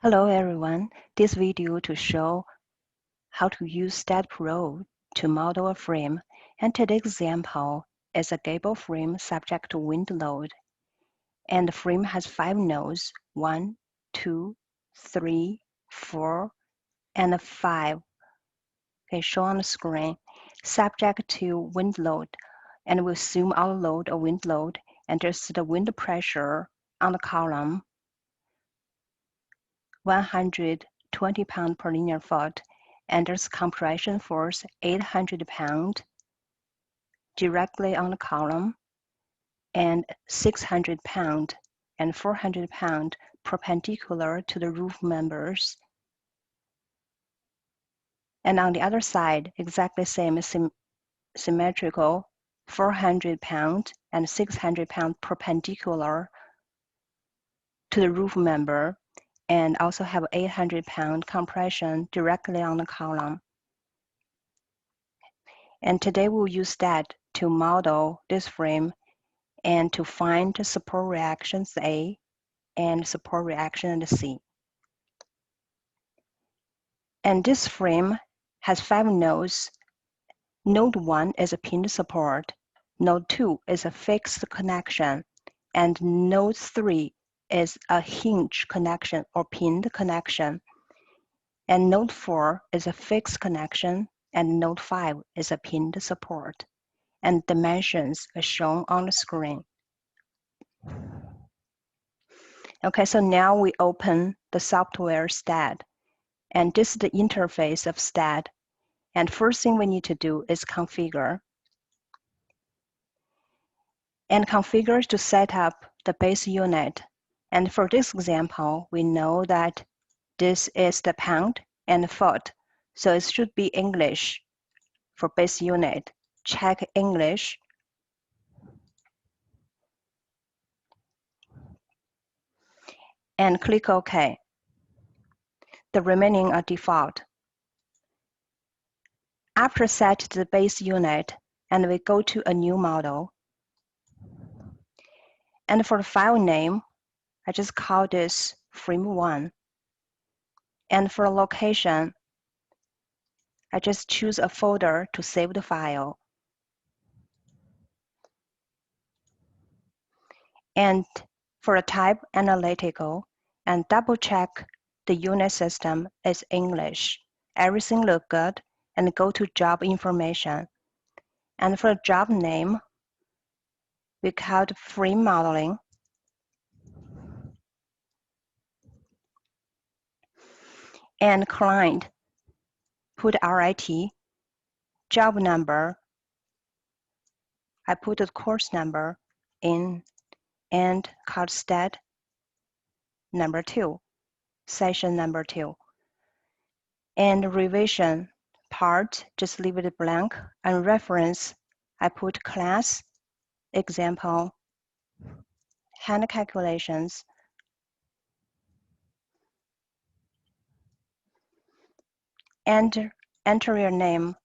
Hello everyone, this video to show how to use STAAD.Pro to model a frame, and today's example is a gable frame subject to wind load, and the frame has 5 nodes, 1, 2, 3, 4, and 5, shown on the screen, subject to wind load, and we'll assume our load or wind load, and just the wind pressure on the column, 120 pounds per linear foot, and there's compression force 800 pounds directly on the column, and 600 pounds and 400 pounds perpendicular to the roof members. And on the other side, exactly same symmetrical, 400 pounds and 600 pounds perpendicular to the roof member, and also have 800 pound compression directly on the column. And today we'll use STAAD to model this frame and to find support reactions A and support reaction C. And this frame has 5 nodes. Node 1 is a pinned support, Node 2 is a fixed connection, and Node 3 is a hinge connection or pinned connection. And Node 4 is a fixed connection, and Node 5 is a pinned support. And dimensions are shown on the screen. Okay, so now we open the software STAAD, and this is the interface of STAAD. And first thing we need to do is configure. And configure to set up the base unit. And for this example, we know that this is the pound and foot, so it should be English for base unit. Check English. And click OK. The remaining are default. After set the base unit, and we go to a new model. And for the file name, I just call this frame1. And for location, I just choose a folder to save the file. And for the type analytical, and double check the unit system is English. Everything look good, and go to job information. And for the job name, we call it frame modeling. And client, put RIT, job number, I put the course number in, and called STAAD number 2, session number 2. And revision part, just leave it blank. And reference, I put class, example, hand calculations. And enter your name.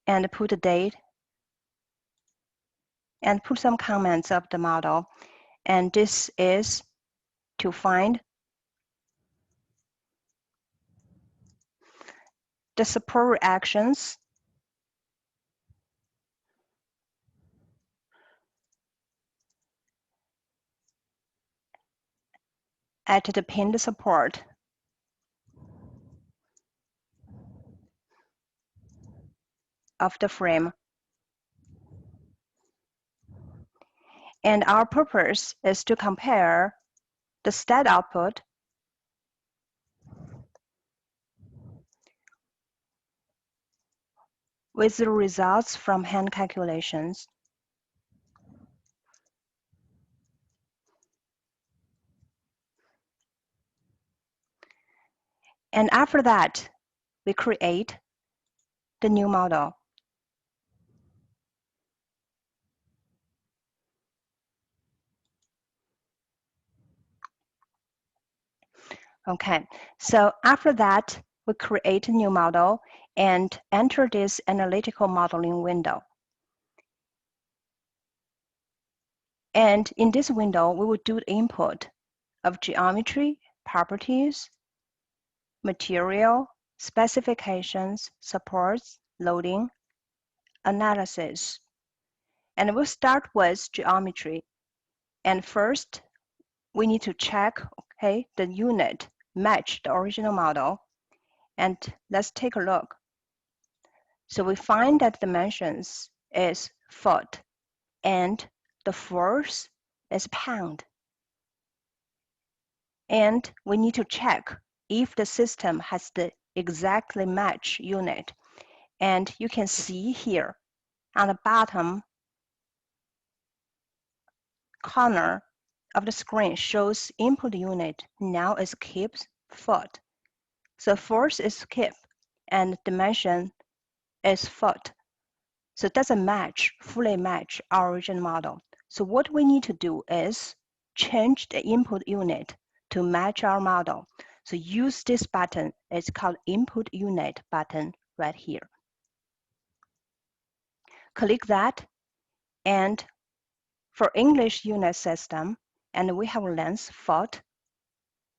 And put the date. And put some comments of the model. And this is to find the support reactions at the pinned support. Of the frame. And our purpose is to compare the STAAD output with the results from hand calculations. And after that, we create the new model. Okay, so after that, we create a new model and enter this analytical modeling window. And in this window, we will do the input. of geometry, properties, material, specifications, supports, loading, analysis. And we'll start with geometry. And first, we need to check, okay, the unit match the original model. And let's take a look. So we find that dimensions is foot and the force is pound. And we need to check if the system has the exactly match unit. And you can see here on the bottom corner of the screen shows input unit. Now is kip foot. So force is kip and dimension is foot. So it doesn't match, fully match our original model. So what we need to do is change the input unit to match our model. So use this button. It's called input unit button right here. Click that, and for English unit system, and we have length foot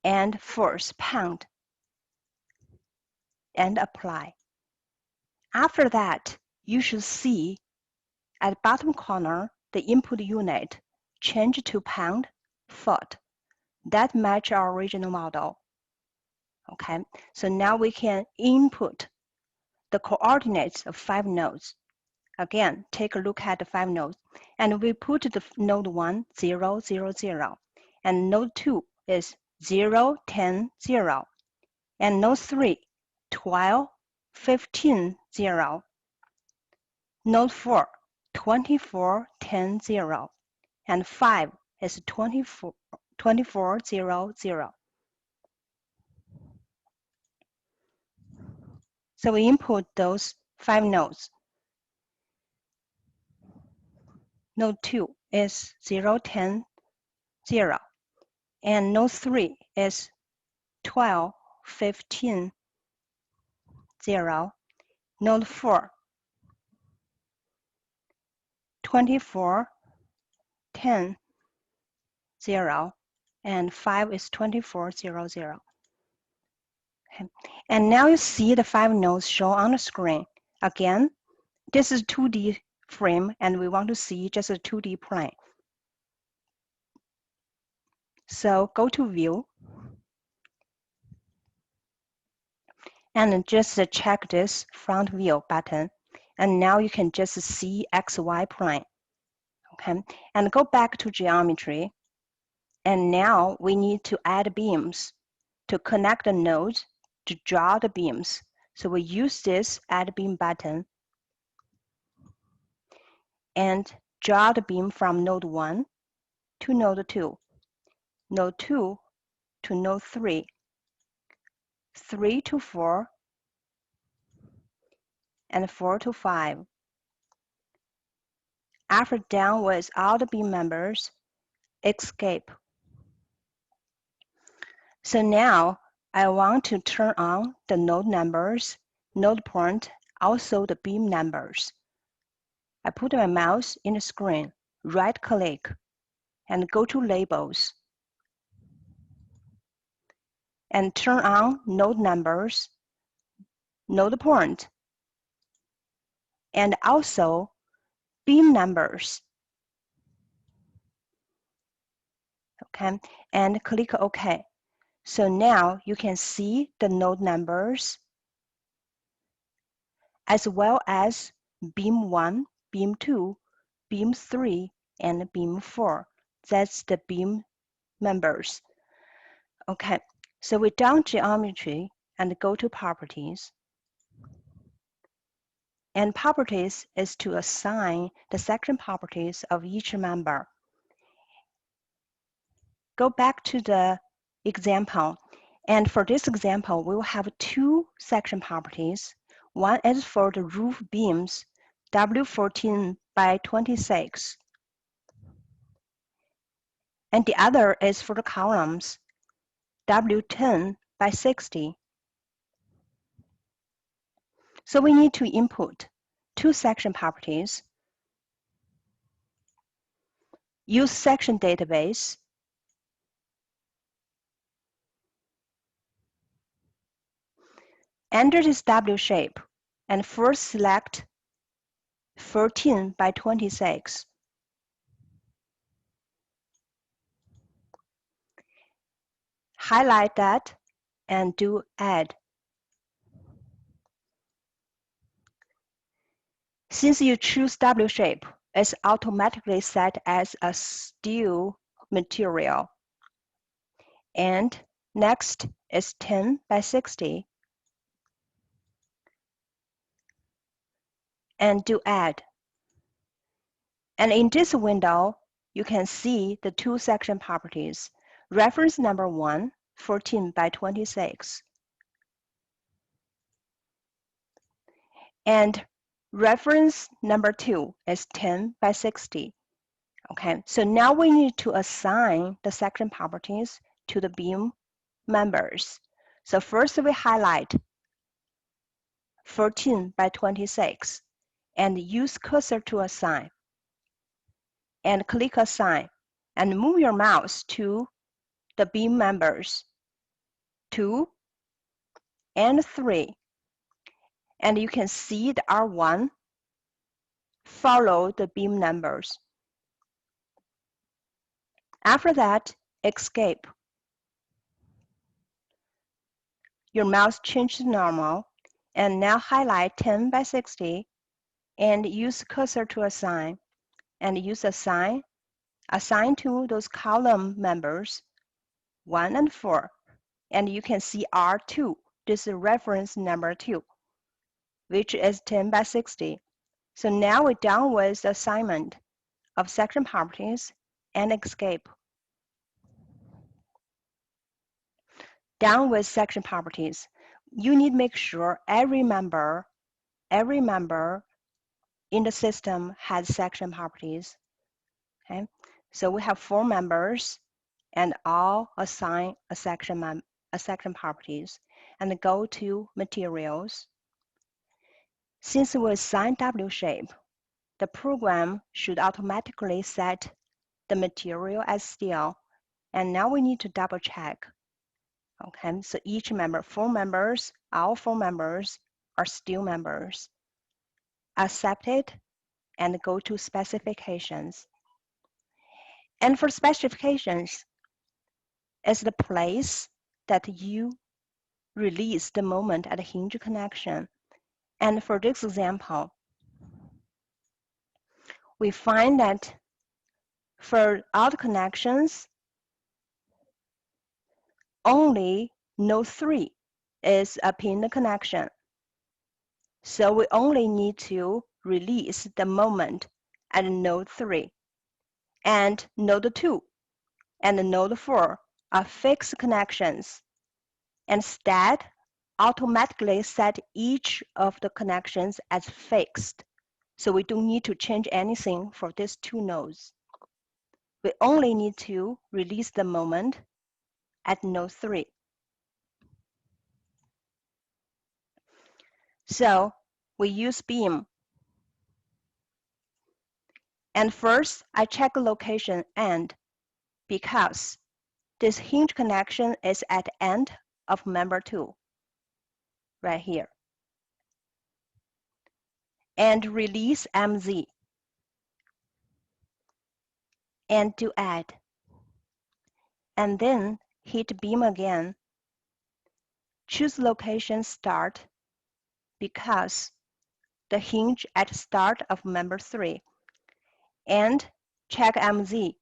and force pound, and apply. After that, you should see at the bottom corner the input unit change to pound, foot. That match our original model. Okay, so now we can input the coordinates of 5 nodes. Again, take a look at the 5 nodes, and we put the node 1, 0, 0, 0, and node 2 is 0, 10, 0, and node 3, 12, 15, 0, node 4, 24, 10, 0, and 5 is 24, 24, 0, 0. So we input those 5 nodes. Node 2 is 0, 10, 0, and node 3 is 12, 15, 0, node 4, 24, 10, 0, and 5 is 24, 0, 0. Okay. And now you see the 5 nodes shown on the screen. Again, this is 2D frame, and we want to see just a 2D plane. So go to View, and just check this Front View button. And now you can just see XY plane. Okay, and go back to Geometry. And now we need to add beams to connect the nodes to draw the beams. So we use this Add Beam button and draw the beam from node 1 to node 2, node 2 to node 3, 3 to 4, and 4 to 5. After done with all the beam members, escape. So now I want to turn on the node numbers, node point, also the beam numbers. I put my mouse in the screen, right-click, and go to Labels, and turn on node numbers, node point, and also beam numbers. Okay, and click OK. So now you can see the node numbers as well as beam 1, beam 2, beam 3, and beam 4. That's the beam members. Okay, so we're done geometry and go to properties. And properties is to assign the section properties of each member. Go back to the example. And for this example, we will have 2 section properties. One is for the roof beams, W14 by 26. And the other is for the columns, W10 by 60. So we need to input 2 section properties, use section database, Enter this W shape and first select 14 by 26. Highlight that and do Add. Since you choose W shape, it's automatically set as a steel material. And next is 10 by 60. And do Add. And in this window, you can see the two section properties. Reference number 1, 14 by 26. And reference number 2 is 10 by 60. Okay, so now we need to assign the section properties to the beam members. So first we highlight 14 by 26 and use cursor to assign. And click Assign and move your mouse to the beam members 2 and 3. And you can see the R1 follow the beam numbers. After that, escape. Your mouse changes to normal and now highlight 10 by 60 and use cursor to assign and use assign to those column members 1 and 4. And you can see R2, this is reference number 2, which is 10 by 60. So now we're done with the assignment of section properties and escape. Done with section properties. You need to make sure every member in the system has section properties. Okay, so we have 4 members and all assign a section properties and go to materials. Since we assign W shape, the program should automatically set the material as steel, and now we need to double check. Okay, so each member, 4 members, all 4 members are steel members. Accept it and go to specifications. And for specifications, it's the place that you release the moment at the hinge connection. And for this example, we find that for out connections, only node 3 is a pinned connection. So we only need to release the moment at node 3. And node 2 and node 4 are fixed connections. And STAAD automatically set each of the connections as fixed. So we don't need to change anything for these 2 nodes. We only need to release the moment at node 3. So we use beam. And first, I check location end because this hinge connection is at the end of member 2, right here. And release MZ. And do Add. And then hit beam again. Choose location Start because the hinge at start of member 3. And check MZ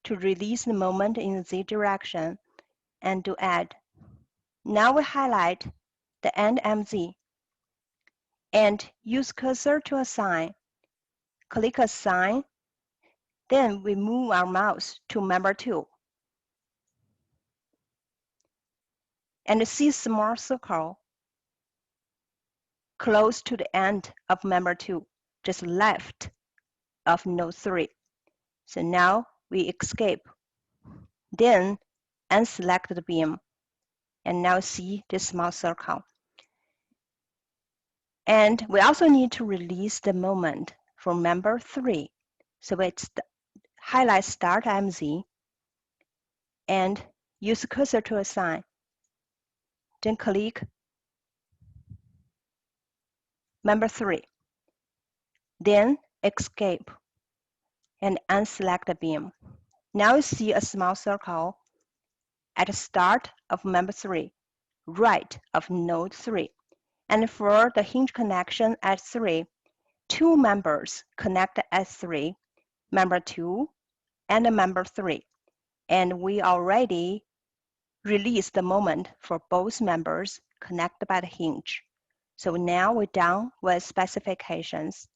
to release the moment in Z direction and do Add. Now we highlight the end MZ and use cursor to assign. Click Assign, then we move our mouse to member 2. And see small circle close to the end of member 2, just left of node 3. So now we escape, then unselect the beam, and now see this small circle. And we also need to release the moment for member 3. So it's highlight Start MZ and use cursor to assign. Then click member 3. Then escape and unselect the beam. Now you see a small circle at the start of member 3, right of node 3. And for the hinge connection at 3, 2 members connect at 3, member 2 and member 3. And we already released the moment for both members connected by the hinge. So now we're done with specifications.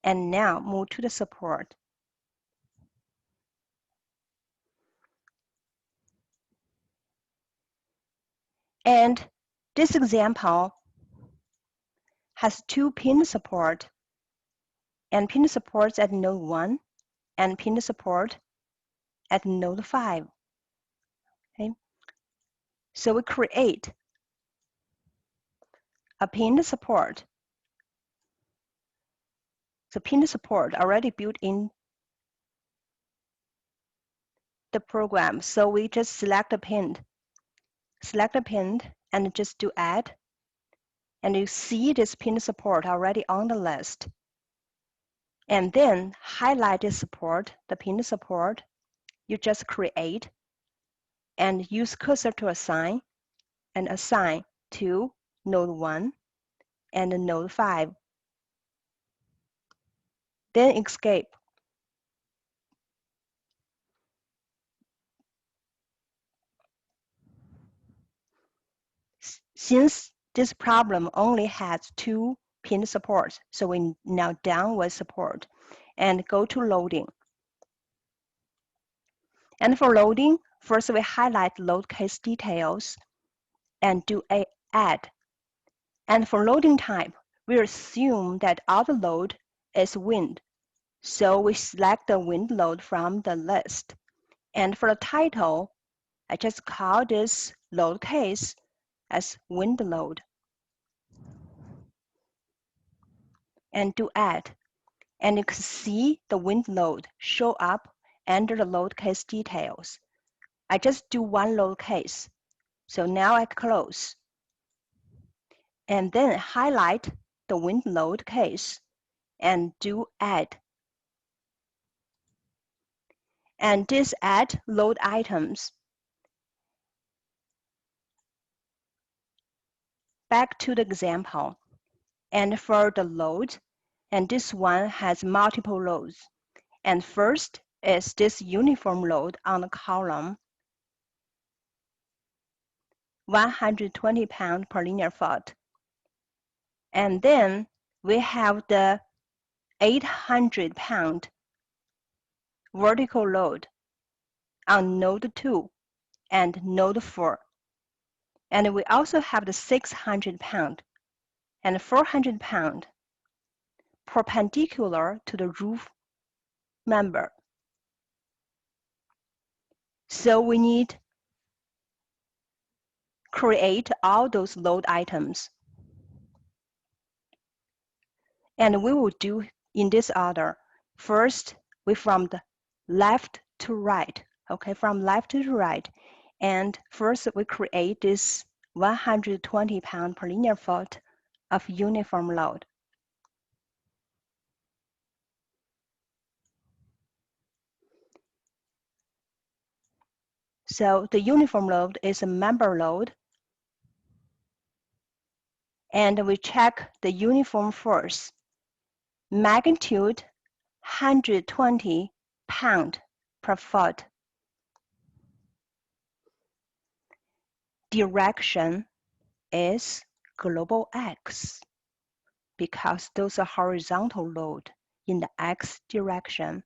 And now move to the support. And this example has 2 pin support, and pin supports at node 1 and pin support at node 5. Okay? So we create a pin support. The pin support already built in the program. So we just select the pin and just do add. And you see this pin support already on the list. And then highlight the support, the pin support. You just create and use cursor to assign and assign to node 1 and node 5. Then escape. Since this problem only has 2 pin supports, so we now done with support and go to loading. And for loading, first we highlight load case details and do a add. And for loading type, we assume that our load is wind. So we select the wind load from the list. And for the title, I just call this load case as wind load and do add. And you can see the wind load show up under the load case details. I just do one load case. So now I close. And then highlight the wind load case and do add. And this add load items. Back to the example. And for the load, and this one has multiple loads. And first is this uniform load on the column, 120 pounds per linear foot. And then we have the 800 pound vertical load on node 2 and node 4. And we also have the 600 pound and 400 pound perpendicular to the roof member. So we need create all those load items. And we will do in this order. First, we from the left to right, okay, from left to right. And first we create this 120 pound per linear foot of uniform load. So the uniform load is a member load. And we check the uniform force. Magnitude 120 pound per foot. Direction is global X because those are horizontal load in the X direction.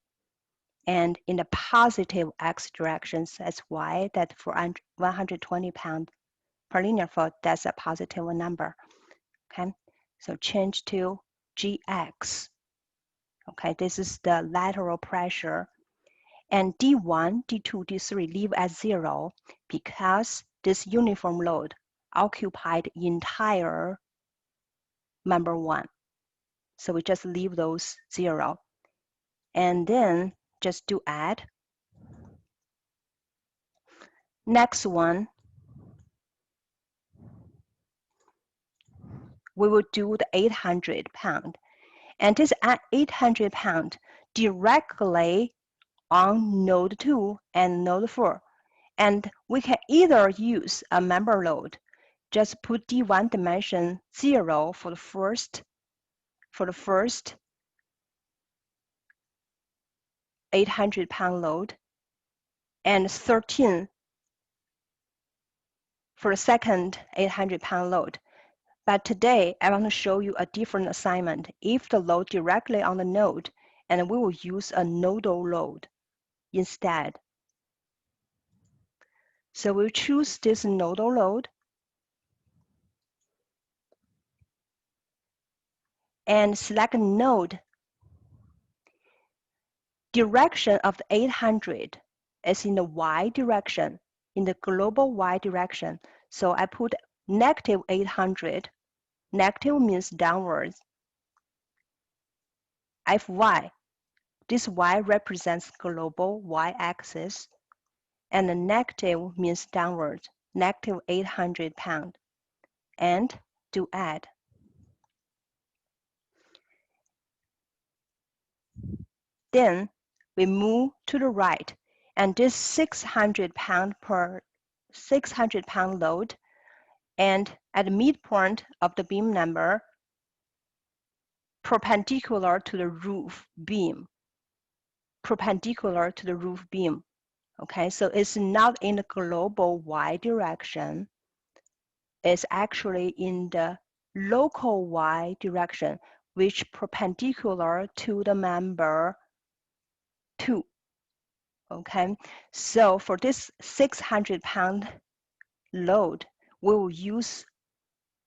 And in the positive X directions, that's why that for 120 pound per linear foot, that's a positive number. Okay, so change to GX. Okay, this is the lateral pressure. And D1, D2, D3 leave at 0 because this uniform load occupied entire member 1. So we just leave those 0. And then just do add. Next one, we will do the 800 pound. And this 800 pound directly on node 2 and node 4. And we can either use a member load, just put D1 dimension 0 for the first 800 pound load, and 13 for the second 800 pound load. But today, I want to show you a different assignment. If the load directly on the node, and we will use a nodal load instead. So we'll choose this nodal load and select node. Direction of the 800 is in the y direction, in the global y direction. So I put negative 800. Negative means downwards. Fy. This y represents global y-axis, and the negative means downward, negative 800 pound. And do add. Then we move to the right, and this 600 pound load, and at the midpoint of the beam number, perpendicular to the roof beam. Perpendicular to the roof beam. Okay, so it's not in the global y direction. It's actually in the local y direction, which perpendicular to the member 2. Okay, so for this 600 pound load, we will use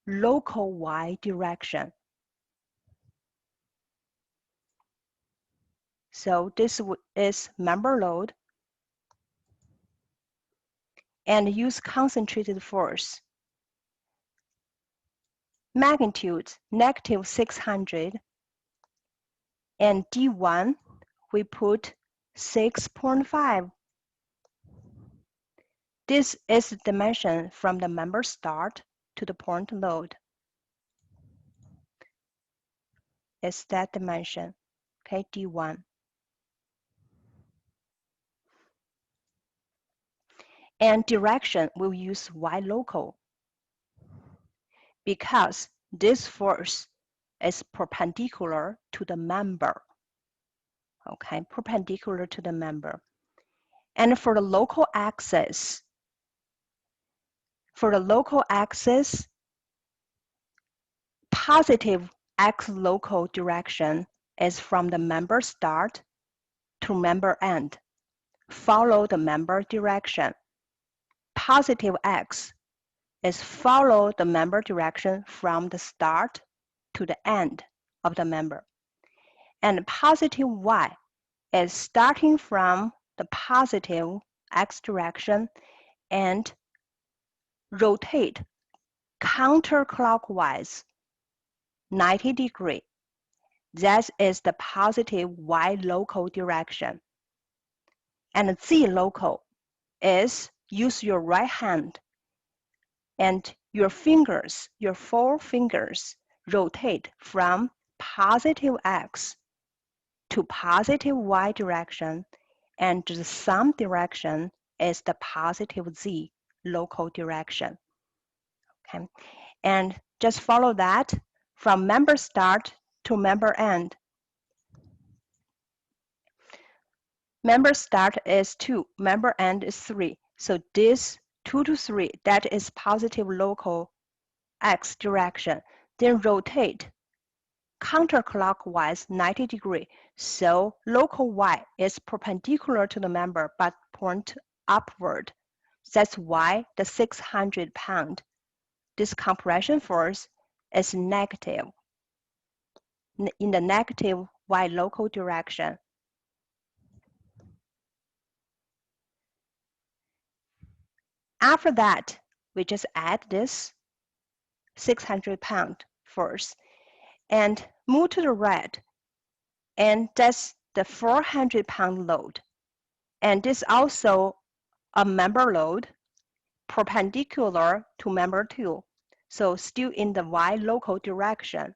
local y direction. So this is member load, and use concentrated force. Magnitude negative 600, and D1 we put 6.5. This is the dimension from the member start to the point load. It's that dimension, okay, D1. And direction, we'll use Y local, because this force is perpendicular to the member, okay, perpendicular to the member. And for the local axis, positive x local direction is from the member start to member end. Follow the member direction. Positive x is follow the member direction from the start to the end of the member. And positive y is starting from the positive x direction and rotate counterclockwise 90 degrees. That is the positive y local direction. And z local is use your right hand and your fingers, your 4 fingers, rotate from positive x to positive y direction, and the sum direction is the positive z local direction. Okay, and just follow that from member start to member end. Member start is 2, member end is 3. So this 2 to 3, that is positive local x direction. Then rotate counterclockwise 90 degrees. So local y is perpendicular to the member but point upward. That's why the 600 pound, this compression force is negative, in the negative y local direction. After that, we just add this 600 pound force and move to the right, and that's the 400 pound load. And this also a member load perpendicular to member 2. So still in the y local direction.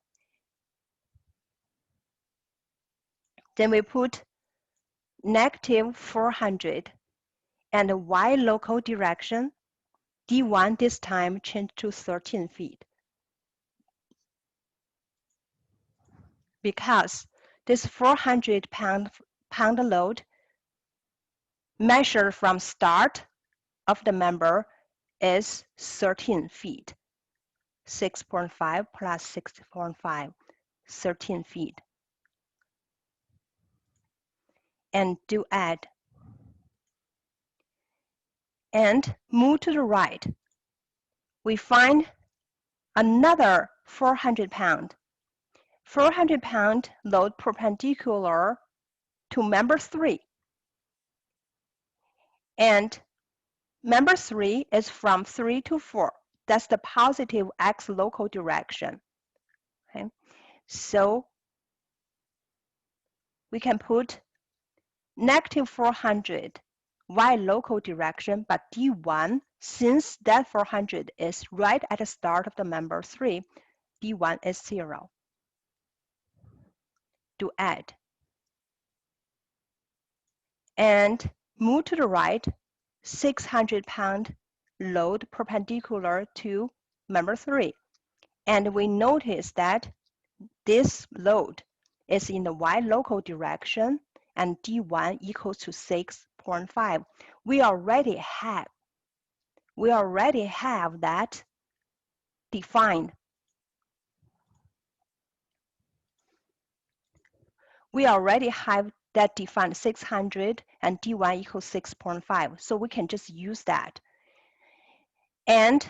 Then we put negative 400 and y local direction. D1 this time changed to 13 feet. Because this 400 pound load measured from start of the member is 13 feet. 6.5 plus 6.5, 13 feet. And do add. And move to the right. We find another 400 pound. 400 pound load perpendicular to member 3. And member 3 is from 3 to 4. That's the positive x local direction. Okay. So we can put negative 400 y local direction, but D1, since that 400 is right at the start of the member 3, D1 is 0. To add. And move to the right, 600 pound load perpendicular to member 3. And we notice that this load is in the y local direction and D1 equals to 6.5. We already have that defined. We already have that defined 600 and D1 equals 6.5. So we can just use that. And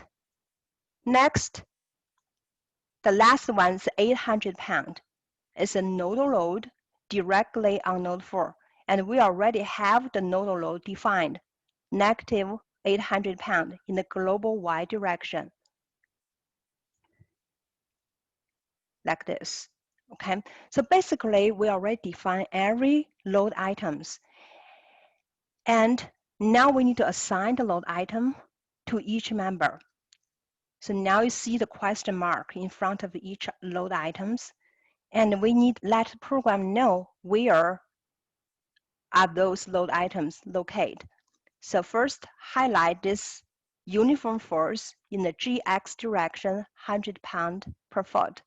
next, the last one is 800 pound. It's a nodal load directly on node 4. And we already have the nodal load defined, negative 800 pound in the global y direction. Like this. Okay, so basically we already define every load items. And now we need to assign the load item to each member. So now you see the question mark in front of each load items. And we need to let the program know where are those load items located. So first, highlight this uniform force in the GX direction, 100 pound per foot,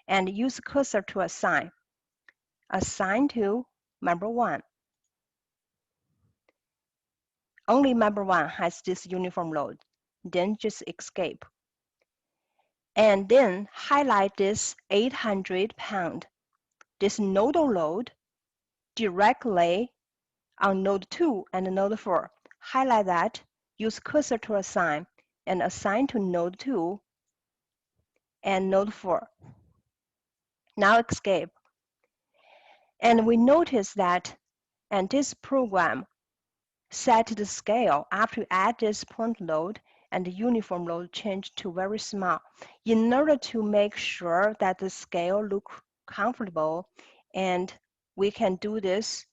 and use cursor to assign. Assign to member 1. Only member 1 has this uniform load. Then just escape. And then highlight this 800 pound, this nodal load directly on node 2 and node 4. Highlight that, use cursor to assign, and assign to node 2 and node 4. Now escape. And we notice that, and this program set the scale after you add this point load and the uniform load changed to very small in order to make sure that the scale look comfortable. And we can do this.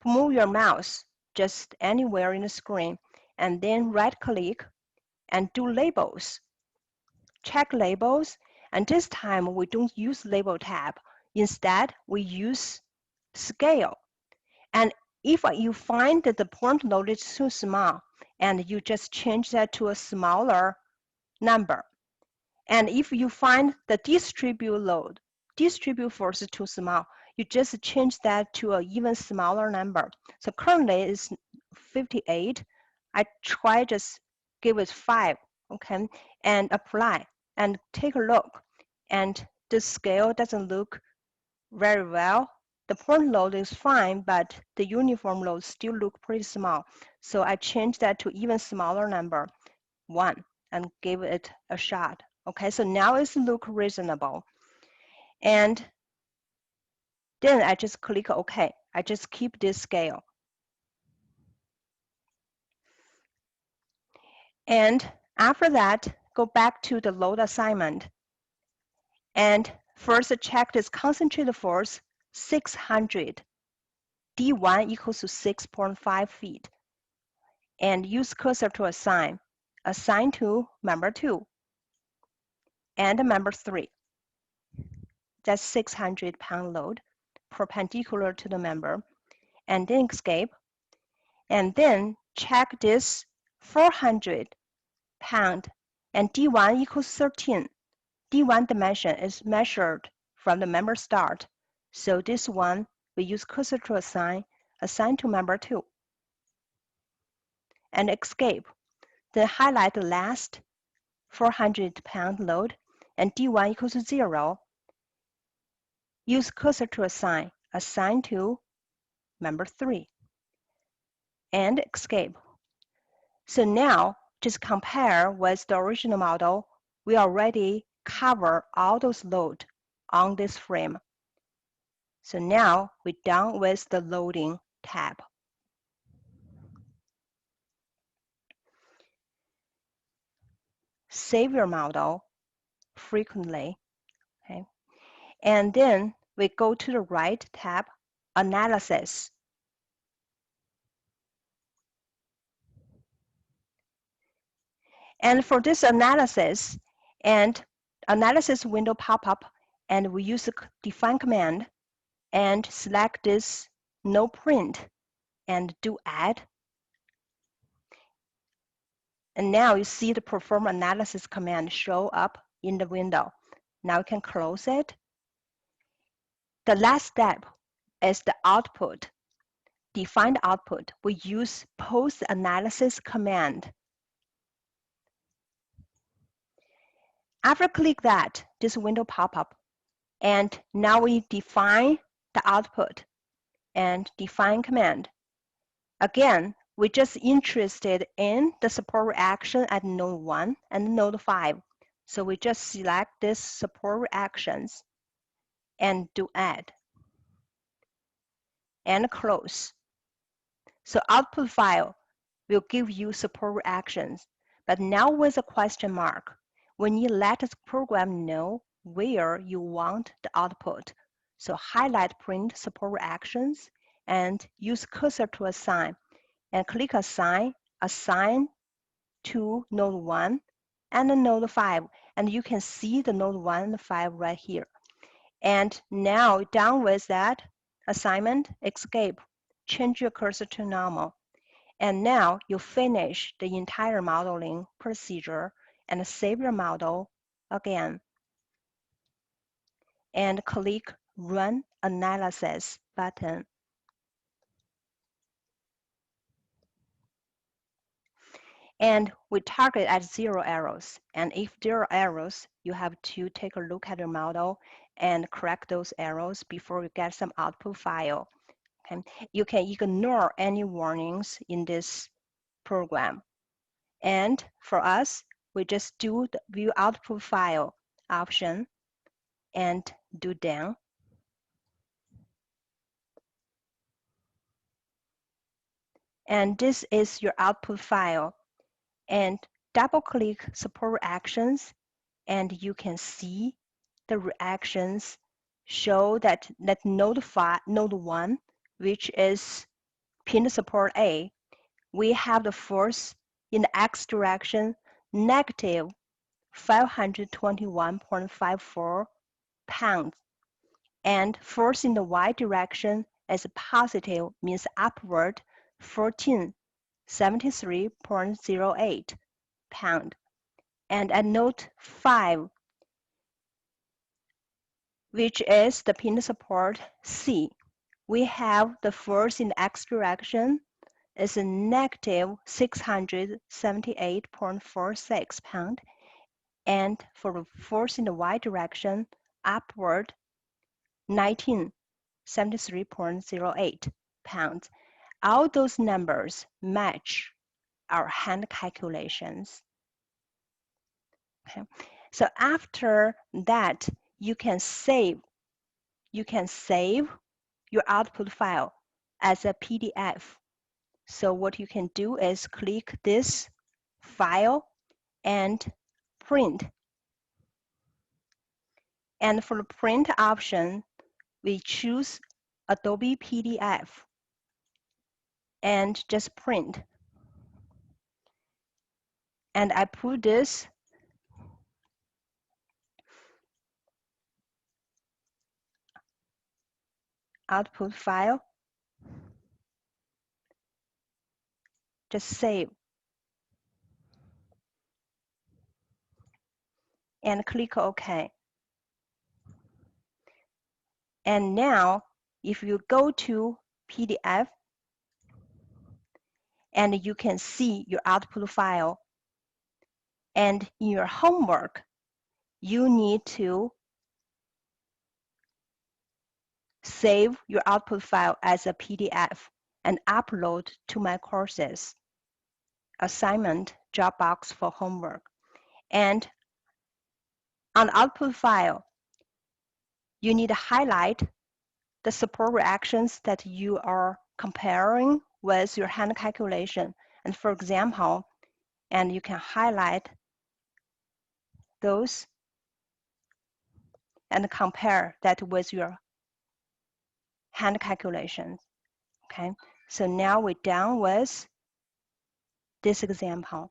Move your mouse just anywhere in the screen and then right click and do labels. Check labels, and this time we don't use label tab. Instead, we use scale. And if you find that the point load is too small, and you just change that to a smaller number. And if you find the distribute force is too small, you just change that to an even smaller number. So currently it's 58. I try just give it 5, okay, and apply and take a look. And the scale doesn't look very well. The point load is fine, but the uniform load still look pretty small. So I changed that to even smaller number, 1, and gave it a shot. Okay, so now it's look reasonable. And then I just click OK. I just keep this scale. And after that, go back to the load assignment. And first check this concentrated force, 600. D1 equals to 6.5 feet. And use cursor to assign. Assign to member 2. and member 3. That's 600-pound load perpendicular to the member, and then escape. And then check this 400-pound, and D1 equals 13. D1 dimension is measured from the member start. So this one, we use cursor to assign to member 2. And escape. Then highlight the last 400-pound load, and D1 equals 0. Use cursor to assign to member 3. And escape. So now, just compare with the original model. We already cover all those loads on this frame. So now we're done with the loading tab. Save your model frequently, okay? And then we go to the right tab, Analysis. And for this analysis, analysis window pop up, and we use the define command and select this no print and do add. And now you see the perform analysis command show up in the window. Now you can close it. The last step is the output. Define the output. We use post analysis command. After click that, this window pop up, and now we define the output and define command. Again, we're just interested in the support reaction at node 1 and node 5. So we just select this support reactions and do add and close. So output file will give you support reactions, but now with a question mark. We need to let the program know where you want the output. So highlight print support reactions and use cursor to assign, and click assign to node 1 and node 5, and you can see the node 1 and 5 right here. And now done with that assignment, escape, change your cursor to normal. And now you finish the entire modeling procedure and save your model again. And click Run Analysis button. And we target at 0 errors. And if there are errors, you have to take a look at your model and correct those errors before you get some output file. Okay? You can ignore any warnings in this program. And for us, we just do the view output file option and do done. And this is your output file. And double click support reactions, and you can see the reactions show that node 1, which is pin support A, we have the force in the x direction negative 521.54 pounds, and force in the y direction is positive, means upward 1473.08 pound. And at node 5, which is the pin support C, we have the force in the x direction is a negative 678.46 pound, and for the force in the y direction, upward 1973.08 pounds. All those numbers match our hand calculations. Okay. So after that, you can save your output file as a PDF. So what you can do is click this file and print. And for the print option, we choose Adobe PDF and just print. And I put this output file. Just save and click OK. And now, if you go to PDF, and you can see your output file, and in your homework, you need to save your output file as a PDF and upload to my courses assignment Dropbox for homework. And on the output file, you need to highlight the support reactions that you are comparing with your hand calculation. And for example, and you can highlight those and compare that with your hand calculations. Okay, so now we're done with this example.